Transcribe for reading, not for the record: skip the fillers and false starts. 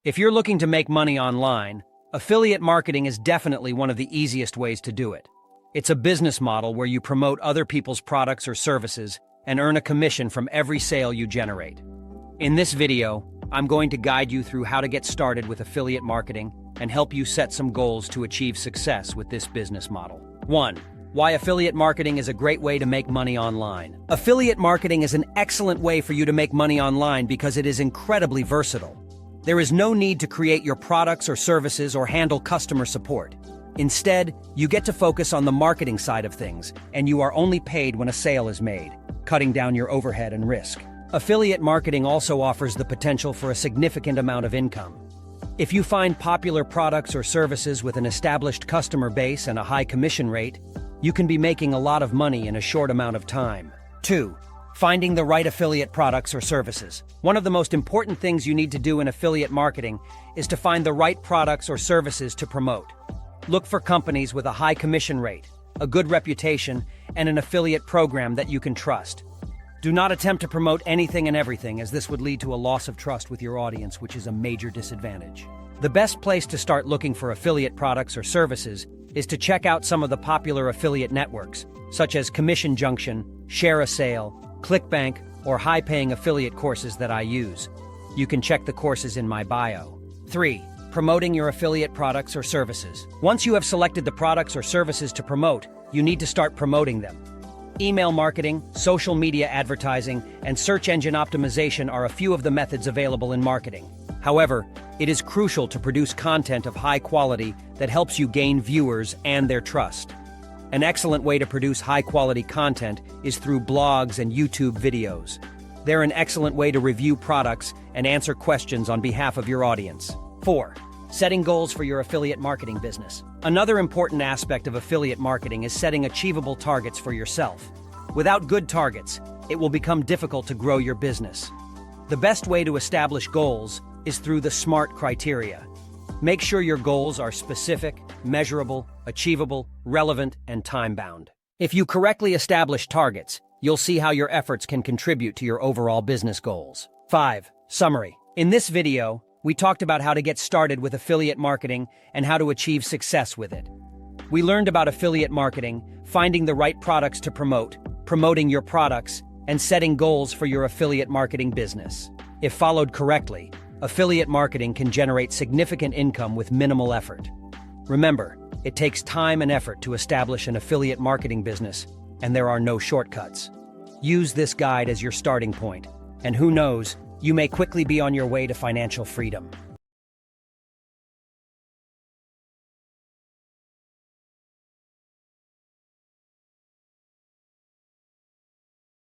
If you're looking to make money online, affiliate marketing is definitely one of the easiest ways to do it. It's a business model where you promote other people's products or services and earn a commission from every sale you generate. In this video, I'm going to guide you through how to get started with affiliate marketing and help you set some goals to achieve success with this business model. 1. Why affiliate marketing is a great way to make money online. Affiliate marketing is an excellent way for you to make money online because it is incredibly versatile. There is no need to create your products or services or handle customer support. Instead, you get to focus on the marketing side of things, and you are only paid when a sale is made, cutting down your overhead and risk. Affiliate marketing also offers the potential for a significant amount of income. If you find popular products or services with an established customer base and a high commission rate, you can be making a lot of money in a short amount of time. 2. Finding the right affiliate products or services. One of the most important things you need to do in affiliate marketing is to find the right products or services to promote. Look for companies with a high commission rate, a good reputation, and an affiliate program that you can trust. Do not attempt to promote anything and everything, as this would lead to a loss of trust with your audience, which is a major disadvantage. The best place to start looking for affiliate products or services is to check out some of the popular affiliate networks, such as Commission Junction, Share a Sale, ClickBank, or high-paying affiliate courses that I use. You can check the courses in my bio. 3. Promoting your affiliate products or services. Once you have selected the products or services to promote, you need to start promoting them. Email marketing, social media advertising, and search engine optimization are a few of the methods available in marketing. However, it is crucial to produce content of high quality that helps you gain viewers and their trust. An excellent way to produce high-quality content is through blogs and YouTube videos. They're an excellent way to review products and answer questions on behalf of your audience. 4. Setting goals for your affiliate marketing business. Another important aspect of affiliate marketing is setting achievable targets for yourself. Without good targets, it will become difficult to grow your business. The best way to establish goals is through the SMART criteria. Make sure your goals are specific, measurable, achievable, relevant, and time-bound. If you correctly establish targets, you'll see how your efforts can contribute to your overall business goals. 5. Summary. In this video, we talked about how to get started with affiliate marketing and how to achieve success with it. We learned about affiliate marketing, finding the right products to promote, promoting your products, and setting goals for your affiliate marketing business. If followed correctly, affiliate marketing can generate significant income with minimal effort. Remember, it takes time and effort to establish an affiliate marketing business, and there are no shortcuts. Use this guide as your starting point, and who knows, you may quickly be on your way to financial freedom.